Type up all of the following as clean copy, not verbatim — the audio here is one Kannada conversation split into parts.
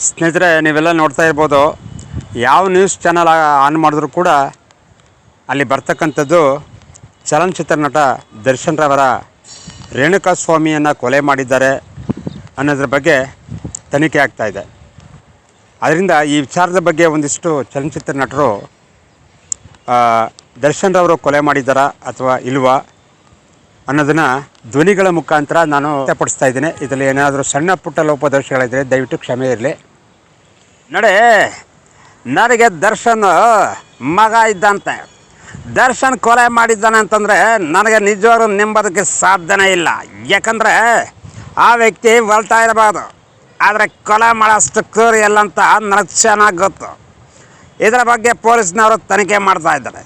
ಸ್ನೇಹಿತರೆ, ನೀವೆಲ್ಲ ನೋಡ್ತಾ ಇರ್ಬೋದು, ಯಾವ ನ್ಯೂಸ್ ಚಾನಲ್ ಆನ್ ಮಾಡಿದ್ರೂ ಕೂಡ ಅಲ್ಲಿ ಬರ್ತಕ್ಕಂಥದ್ದು ಚಲನಚಿತ್ರ ನಟ ದರ್ಶನ್ ರವರ ರೇಣುಕಾ ಸ್ವಾಮಿಯನ್ನು ಕೊಲೆ ಮಾಡಿದ್ದಾರೆ ಅನ್ನೋದ್ರ ಬಗ್ಗೆ ತನಿಖೆ ಆಗ್ತಾಯಿದೆ. ಅದರಿಂದ ಈ ವಿಚಾರದ ಬಗ್ಗೆ ಒಂದಿಷ್ಟು ಚಲನಚಿತ್ರ ನಟರು ದರ್ಶನ್ ರವರು ಕೊಲೆ ಮಾಡಿದ್ದಾರಾ ಅಥವಾ ಇಲ್ವಾ ಅನ್ನೋದನ್ನು ಧ್ವನಿಗಳ ಮುಖಾಂತರ ನಾನು ವ್ಯಕ್ತಪಡಿಸ್ತಾ ಇದ್ದೀನಿ. ಇದರಲ್ಲಿ ಏನಾದರೂ ಸಣ್ಣ ಪುಟ್ಟ ಲೋಪದೋಷಗಳಿದ್ದರೆ ದಯವಿಟ್ಟು ಕ್ಷಮೆ ಇರಲಿ. ನೋಡಿ, ನನಗೆ ದರ್ಶನ್ ಮಗ ಇದ್ದಂತೆ ದರ್ಶನ್ ಕೊಲೆ ಮಾಡಿದ್ದಾನೆ ಅಂತಂದರೆ ನನಗೆ ನಿಜವಾಗ್ಲೂ ನಂಬೋದಕ್ಕೆ ಸಾಧ್ಯನೇ ಇಲ್ಲ. ಯಾಕಂದರೆ ಆ ವ್ಯಕ್ತಿ ಹೊಲ್ತಾ ಇರಬಾರ್ದು, ಆದರೆ ಕೊಲೆ ಮಾಡೋಷ್ಟು ಕ್ರೂರಿ ಎಲ್ಲ ಅಂತ ನನಗೆ ಚೆನ್ನಾಗಿ ಗೊತ್ತು. ಇದರ ಬಗ್ಗೆ ಪೊಲೀಸ್ನವರು ತನಿಖೆ ಮಾಡ್ತಾ ಇದ್ದಾರೆ.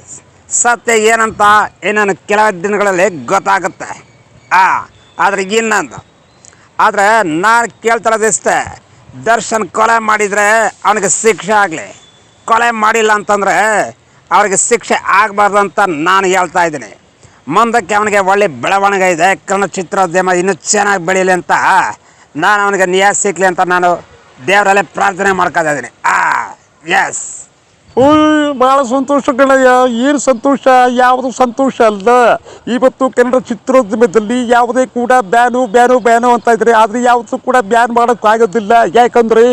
ಸತ್ಯ ಏನಂತ ಇನ್ನೊಂದು ಕೆಲವು ದಿನಗಳಲ್ಲಿ ಗೊತ್ತಾಗುತ್ತೆ. ಆದರೆ ಇನ್ನೊಂದು, ಆದರೆ ನಾನು ಕೇಳ್ತಿರೋದಿಷ್ಟೇ, ದರ್ಶನ್ ಕೊಲೆ ಮಾಡಿದರೆ ಅವನಿಗೆ ಶಿಕ್ಷೆ ಆಗಲಿ, ಕೊಲೆ ಮಾಡಿಲ್ಲ ಅಂತಂದರೆ ಅವ್ರಿಗೆ ಶಿಕ್ಷೆ ಆಗಬಾರ್ದು ಅಂತ ನಾನು ಹೇಳ್ತಾ ಇದ್ದೀನಿ. ಮುಂದಕ್ಕೆ ಅವನಿಗೆ ಒಳ್ಳೆ ಬೆಳವಣಿಗೆ ಇದೆ, ಕನ್ನಡ ಚಿತ್ರೋದ್ಯಮ ಇನ್ನೂ ಚೆನ್ನಾಗಿ ಬೆಳೀಲಿ ಅಂತ ನಾನು ಅವನಿಗೆ ನ್ಯಾಯ ಸಿಕ್ಕಲಿ ಅಂತ ನಾನು ದೇವರಲ್ಲೇ ಪ್ರಾರ್ಥನೆ ಮಾಡ್ಕೊತಾ ಇದ್ದೀನಿ. ಎಸ್, ಭಾಳ ಸಂತೋಷ ಕಣಯ್ಯ. ಏನು ಸಂತೋಷ? ಯಾವುದು ಸಂತೋಷ ಅಲ್ಲ. ಇವತ್ತು ಕನ್ನಡ ಚಿತ್ರೋದ್ಯಮದಲ್ಲಿ ಯಾವುದೇ ಕೂಡ ಬ್ಯಾನು ಅಂತ ಇದ್ದಾರೆ. ಆದರೆ ಯಾವುದು ಕೂಡ ಬ್ಯಾನ್ ಮಾಡೋಕ್ಕಾಗೋದಿಲ್ಲ. ಯಾಕಂದರೆ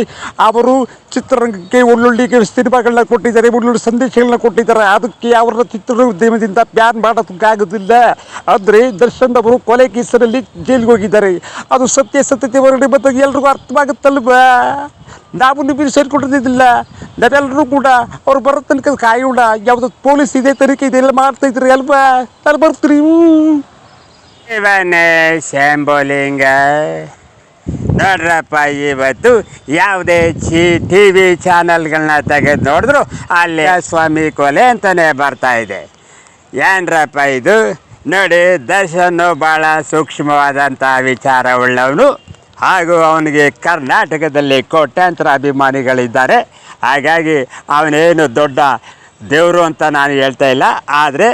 ಅವರು ಚಿತ್ರರಂಗಕ್ಕೆ ಒಳ್ಳೊಳ್ಳೆ ಸಿನಿಮಾಗಳನ್ನ ಕೊಟ್ಟಿದ್ದಾರೆ, ಒಳ್ಳೊಳ್ಳೆ ಸಂದೇಶಗಳನ್ನ ಕೊಟ್ಟಿದ್ದಾರೆ. ಅದಕ್ಕೆ ಅವರ ಚಿತ್ರೋದ್ಯಮದಿಂದ ಬ್ಯಾನ್ ಮಾಡೋದಕ್ಕಾಗೋದಿಲ್ಲ. ಅಂದರೆ ದರ್ಶನ್ ಅವರು ಕೊಲೆ ಕೇಸಿನಲ್ಲಿ ಜೈಲಿಗೆ ಹೋಗಿದ್ದಾರೆ. ಅದು ಸತ್ಯತೆ ಹೊರಗಡೆ ಬಂದಾಗ ಎಲ್ರಿಗೂ ಅರ್ಥವಾಗುತ್ತಲ್ವಾ? ನಾವು ನಿಮಗೆ ಸೇರಿಕೊಂಡಿದ್ದಿಲ್ಲ, ನಾವೆಲ್ಲರೂ ಕೂಡ ಅವ್ರು ಬರೋ ತನಕ ಕಾಯೋಣ. ಯಾವುದು ಪೊಲೀಸ್ ಇದೆ, ತನಿಖೆ ಇದೆಲ್ಲ ಮಾಡ್ತಾಯಿದ್ರಿ ಅಲ್ವಾ? ನಾನು ಬರ್ತೀರಿ. ಇವನೇ ಶಂಬೋಲಿಂಗ ನೋಡ್ರಪ್ಪ, ಇವತ್ತು ಯಾವುದೇ ಟಿ ವಿ ಚಾನಲ್ಗಳನ್ನ ತೆಗೆದು ನೋಡಿದ್ರು ಅಲ್ಲಿ ಸ್ವಾಮಿ ಕೊಲೆ ಅಂತಲೇ ಬರ್ತಾ ಇದೆ. ಏನ್ರಪ್ಪ ಇದು? ನೋಡಿ, ದರ್ಶನ್ ಭಾಳ ಸೂಕ್ಷ್ಮವಾದಂಥ ವಿಚಾರ ಉಳ್ಳವನು, ಹಾಗೂ ಅವನಿಗೆ ಕರ್ನಾಟಕದಲ್ಲಿ ಕೋಟ್ಯಾಂತರ ಅಭಿಮಾನಿಗಳಿದ್ದಾರೆ. ಹಾಗಾಗಿ ಅವನೇನು ದೊಡ್ಡ ದೇವರು ಅಂತ ನಾನು ಹೇಳ್ತಾ ಇಲ್ಲ. ಆದರೆ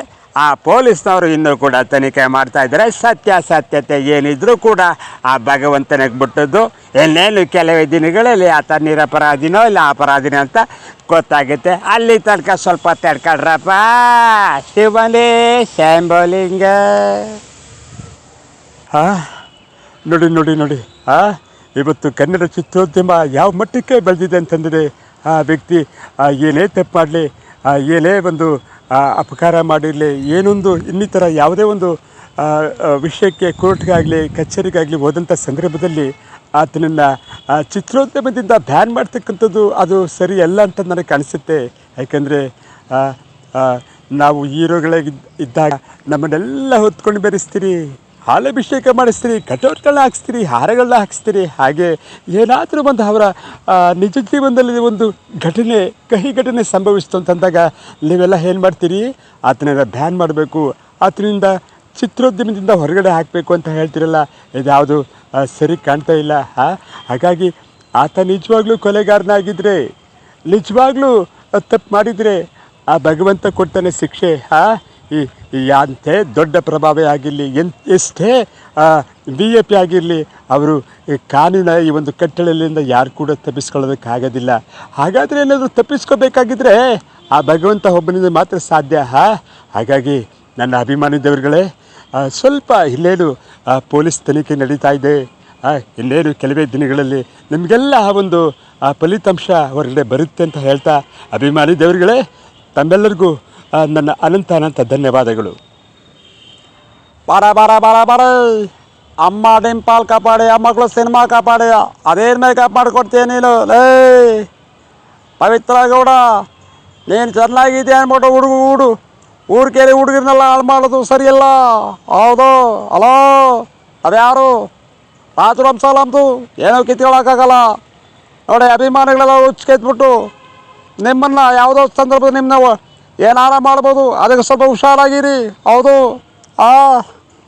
ಆ ಪೊಲೀಸ್ನವರು ಇನ್ನೂ ಕೂಡ ತನಿಖೆ ಮಾಡ್ತಾಯಿದ್ದಾರೆ. ಸತ್ಯಾಸತ್ಯತೆ ಏನಿದ್ರೂ ಕೂಡ ಆ ಭಗವಂತನಿಗೆ ಬಿಟ್ಟದ್ದು. ಇನ್ನೇನು ಕೆಲವೇ ದಿನಗಳಲ್ಲಿ ಆತ ನಿರಪರಾಧಿನೋ ಇಲ್ಲ ಅಪರಾಧಿನೋ ಅಂತ ಗೊತ್ತಾಗುತ್ತೆ. ಅಲ್ಲಿ ತನಕ ಸ್ವಲ್ಪ ತಡ್ಕೊಳ್ರಪ್ಪ. ಶಿವನೇ ಶಂಬೋಲಿಂಗ. ನೋಡಿ ಇವತ್ತು ಕನ್ನಡ ಚಿತ್ರೋದ್ಯಮ ಯಾವ ಮಟ್ಟಕ್ಕೆ ಬೆಳೆದಿದೆ ಅಂತಂದರೆ, ಆ ವ್ಯಕ್ತಿ ಏನೇ ತಪ್ಪು ಮಾಡಲಿ, ಏನೇ ಒಂದು ಅಪಕಾರ ಮಾಡಿರಲಿ, ಏನೊಂದು ಇನ್ನಿತರ ಯಾವುದೇ ಒಂದು ವಿಷಯಕ್ಕೆ ಕೋರ್ಟ್ಗಾಗಲಿ ಕಚೇರಿಗಾಗಲಿ ಹೋದಂಥ ಸಂದರ್ಭದಲ್ಲಿ ಆತನನ್ನು ಚಿತ್ರೋದ್ಯಮದಿಂದ ಬ್ಯಾನ್ ಮಾಡ್ತಕ್ಕಂಥದ್ದು ಅದು ಸರಿ ಅಲ್ಲ ಅಂತ ನನಗೆ ಕಾಣಿಸುತ್ತೆ. ಯಾಕಂದರೆ ನಾವು ಹೀರೋಗಳಾಗಿ ಇದ್ದಾಗ ನಮ್ಮನ್ನೆಲ್ಲ ಹೊತ್ಕೊಂಡು ಬೆರೆಸ್ತೀರಿ, ಹಾಲಭಿಷೇಕ ಮಾಡಿಸ್ತೀರಿ, ಕಟೌಟ್ಗಳನ್ನ ಹಾಕ್ಸ್ತೀರಿ, ಹಾರಗಳನ್ನ ಹಾಕ್ಸ್ತೀರಿ. ಹಾಗೆ ಏನಾದರೂ ಒಂದು ಅವರ ನಿಜ ಜೀವನದಲ್ಲಿ ಒಂದು ಕಹಿ ಘಟನೆ ಸಂಭವಿಸ್ತು ಅಂತಂದಾಗ ನೀವೆಲ್ಲ ಏನು ಮಾಡ್ತೀರಿ? ಆತನನ್ನು ಬ್ಯಾನ್ ಮಾಡಬೇಕು, ಆತನಿಂದ ಚಿತ್ರೋದ್ಯಮದಿಂದ ಹೊರಗಡೆ ಹಾಕಬೇಕು ಅಂತ ಹೇಳ್ತಿರಲ್ಲ. ಇದ್ಯಾವುದು ಸರಿ ಕಾಣ್ತಾ ಇಲ್ಲ. ಹಾಗಾಗಿ ಆತ ನಿಜವಾಗ್ಲೂ ಕೊಲೆಗಾರನಾಗಿದ್ದರೆ, ನಿಜವಾಗ್ಲೂ ತಪ್ಪು ಮಾಡಿದರೆ ಆ ಭಗವಂತ ಕೊಡ್ತಾನೆ ಶಿಕ್ಷೆ. ಈ ಅಂತೆ ದೊಡ್ಡ ಪ್ರಭಾವ ಆಗಿರಲಿ, ಎಷ್ಟೇ VIP ಆಗಿರಲಿ, ಅವರು ಕಾನೂನಿನ ಈ ಒಂದು ಕಟ್ಟಳೆಯಿಂದ ಯಾರು ಕೂಡ ತಪ್ಪಿಸ್ಕೊಳ್ಳೋದಕ್ಕಾಗೋದಿಲ್ಲ. ಹಾಗಾದರೆ ಏನಾದರೂ ತಪ್ಪಿಸ್ಕೋಬೇಕಾಗಿದ್ದರೆ ಆ ಭಗವಂತ ಒಬ್ಬನಿಂದ ಮಾತ್ರ ಸಾಧ್ಯ. ಹಾಗಾಗಿ ನನ್ನ ಅಭಿಮಾನಿ ದೇವರುಗಳೇ, ಸ್ವಲ್ಪ ಇಲ್ಲೇನು ಪೊಲೀಸ್ ತನಿಖೆ ನಡೀತಾ ಇದೆ. ಇಲ್ಲೇನು ಕೆಲವೇ ದಿನಗಳಲ್ಲಿ ನಿಮಗೆಲ್ಲ ಆ ಒಂದು ಫಲಿತಾಂಶ ಹೊರಗಡೆ ಬರುತ್ತೆ ಅಂತ ಹೇಳ್ತಾ, ಅಭಿಮಾನಿ ದೇವರುಗಳೇ, ತಮ್ಮೆಲ್ಲರಿಗೂ ನನ್ನ ಅನಂತ ಧನ್ಯವಾದಗಳು. ಬಾರ ಅಮ್ಮ ಡಿಂಪಾಲ್ ಕಾಪಾಡೆ, ಮಕ್ಕಳು ಸಿನಿಮಾ ಕಾಪಾಡೆ. ಅದೇನು ಮೇಕಪ್ ಮಾಡಿಕೊಡ್ತೀಯ ನೀನು? ಲೇ ಪವಿತ್ರ ಗೌಡ, ನೀನು ಚೆನ್ನಾಗಿದೆ ಅಂದ್ಬಿಟ್ಟು ಊರ್ಕೇರಿ ಹುಡುಗರನ್ನೆಲ್ಲ ಹಾಳು ಮಾಡೋದು ಸರಿಯಲ್ಲ. ಹೌದು. ಅಲೋ, ಅದ್ಯಾರು? ಬಾತ್ರೂಮ್ ಏನೋ ಕಿತ್ಕೊಳ್ಳೋಕ್ಕಾಗಲ್ಲ ನೋಡಿ. ಅಭಿಮಾನಿಗಳೆಲ್ಲ ಹುಚ್ಕೆತ್ಬಿಟ್ಟು ನಿಮ್ಮನ್ನು ಯಾವುದೋ ಸಂದರ್ಭದಲ್ಲಿ ನಿಮ್ಮನ್ನ ಏನಾರ ಮಾಡ್ಬೋದು. ಅದಕ್ಕೆ ಸ್ವಲ್ಪ ಹುಷಾರಾಗಿರಿ. ಹೌದು.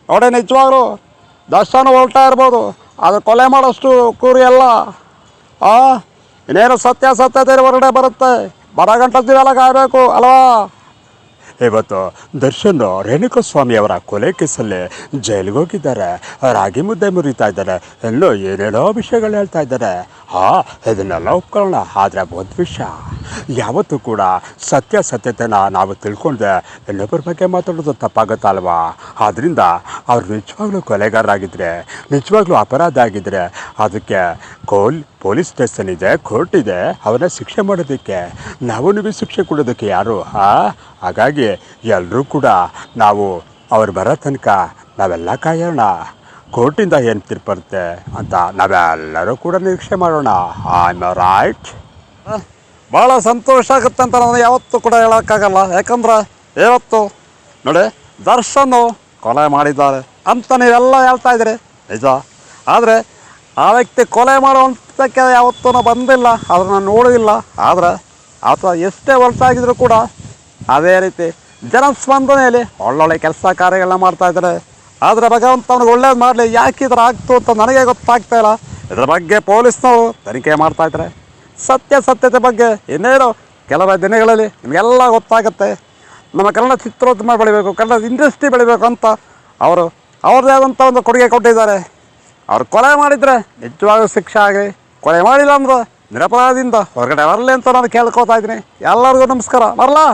ನೋಡಿ, ನಿಜವಾಗ್ರು ದರ್ಶನ ಹೊಲ್ತಾ ಇರ್ಬೋದು, ಅದು ಕೊಲೆ ಮಾಡೋಷ್ಟು ಕೂರಿ ಅಲ್ಲ. ಇನ್ನೇನು ಸತ್ಯತೆ ಹೊರಗಡೆ ಬರುತ್ತೆ. ಬರೋ ಗಂಟೆ ದಿನ ಕಾಯಬೇಕು ಅಲ್ವಾ? ಇವತ್ತು ದರ್ಶನ್ ರೇಣುಕಾಸ್ವಾಮಿ ಅವರ ಕೊಲೆ ಕೇಸಲ್ಲಿ ಜೈಲಿಗೆ ಹೋಗಿದ್ದಾರೆ, ರಾಗಿ ಮುದ್ದೆ ಮುರಿತಾ ಇದ್ದಾರೆ, ಎಲ್ಲೋ ಏನೇನೋ ವಿಷಯಗಳು ಹೇಳ್ತಾ ಇದ್ದಾರೆ. ಇದನ್ನೆಲ್ಲ ಒಪ್ಕೊಳ್ಳೋಣ. ಆದರೆ ಒಂದು ವಿಷಯ, ಯಾವತ್ತೂ ಕೂಡ ಸತ್ಯತೆನ ನಾವು ತಿಳ್ಕೊಂಡ್ರೆ ಇನ್ನೊಬ್ಬರ ಬಗ್ಗೆ ಮಾತಾಡೋದು ತಪ್ಪಾಗುತ್ತಲ್ವಾ? ಆದ್ದರಿಂದ ಅವ್ರು ನಿಜವಾಗ್ಲೂ ಕೊಲೆಗಾರರಾಗಿದ್ದರೆ, ನಿಜವಾಗ್ಲೂ ಅಪರಾಧ ಆಗಿದ್ದರೆ ಅದಕ್ಕೆ ಪೊಲೀಸ್ ಸ್ಟೇಷನ್ ಇದೆ, ಕೋರ್ಟ್ ಇದೆ, ಅವನ್ನ ಶಿಕ್ಷೆ ಮಾಡೋದಕ್ಕೆ. ನೀವು ಶಿಕ್ಷೆ ಕೊಡೋದಕ್ಕೆ ಯಾರು? ಹಾಗಾಗಿ ಎಲ್ಲರೂ ಕೂಡ ನಾವು ಅವ್ರು ಬರೋ ತನಕ ನಾವೆಲ್ಲ ಕಾಯೋಣ. ಕೋರ್ಟಿಂದ ಏನು ತೀರ್ಪು ಬರುತ್ತೆ ಅಂತ ನಾವೆಲ್ಲರೂ ಕೂಡ ನಿರೀಕ್ಷೆ ಮಾಡೋಣ. ರೈಟ್. ಭಾಳ ಸಂತೋಷ ಆಗುತ್ತೆ ಅಂತ ನಾನು ಯಾವತ್ತೂ ಕೂಡ ಹೇಳೋಕ್ಕಾಗಲ್ಲ. ಯಾಕಂದ್ರೆ ಇವತ್ತು ನೋಡಿ, ದರ್ಶನ್ ಕೊಲೆ ಮಾಡಿದ್ದಾರೆ ಅಂತ ನೀವೆಲ್ಲ ಹೇಳ್ತಾ ಇದ್ದೀರಿ, ನಿಜ. ಆದರೆ ಆ ವ್ಯಕ್ತಿ ಕೊಲೆ ಮಾಡುವಂಥಕ್ಕೆ ಯಾವತ್ತೂ ಬಂದಿಲ್ಲ, ಅದನ್ನು ನೋಡಿಲ್ಲ. ಆದರೆ ಆತ ಎಷ್ಟೇ ಹೊರತಾಗಿದ್ರು ಕೂಡ ಅದೇ ರೀತಿ ಜನಸ್ಪಂದನೆಯಲ್ಲಿ ಒಳ್ಳೊಳ್ಳೆ ಕೆಲಸ ಕಾರ್ಯಗಳನ್ನ ಮಾಡ್ತಾಯಿದ್ದಾರೆ. ಆದರೆ ಭಗವಂತ ಅವ್ನಿಗೆ ಒಳ್ಳೇದು ಮಾಡಲಿ. ಯಾಕೆ ಈ ಥರ ಆಗ್ತು ಅಂತ ನನಗೆ ಗೊತ್ತಾಗ್ತಾ ಇಲ್ಲ. ಇದ್ರ ಬಗ್ಗೆ ಪೊಲೀಸ್ನವರು ತನಿಖೆ ಮಾಡ್ತಾಯಿದ್ದಾರೆ. ಸತ್ಯತೆ ಬಗ್ಗೆ ಇನ್ನೇನು ಕೆಲವೇ ದಿನಗಳಲ್ಲಿ ನಿಮಗೆಲ್ಲ ಗೊತ್ತಾಗುತ್ತೆ. ನಮ್ಮ ಕನ್ನಡ ಚಿತ್ರೋದ್ಯಮ ಬೆಳಿಬೇಕು, ಕನ್ನಡ ಇಂಡಸ್ಟ್ರಿ ಬೆಳಿಬೇಕು ಅಂತ ಅವರು ಅವ್ರದ್ದೇ ಆದಂಥ ಒಂದು ಕೊಡುಗೆ ಕೊಟ್ಟಿದ್ದಾರೆ. ಅವ್ರು ಕೊಲೆ ಮಾಡಿದರೆ ನಿಜವಾಗೂ ಶಿಕ್ಷೆ ಆಗಲಿ, ಕೊಲೆ ಮಾಡಿಲ್ಲ ಅಂದ್ರೆ ನಿರಪರಾಧದಿಂದ ಹೊರಗಡೆ ಬರಲಿ ಅಂತ ನಾನು ಕೇಳ್ಕೊತಾ ಇದ್ದೀನಿ. ಎಲ್ಲರಿಗೂ ನಮಸ್ಕಾರ. ಬರಲಾ?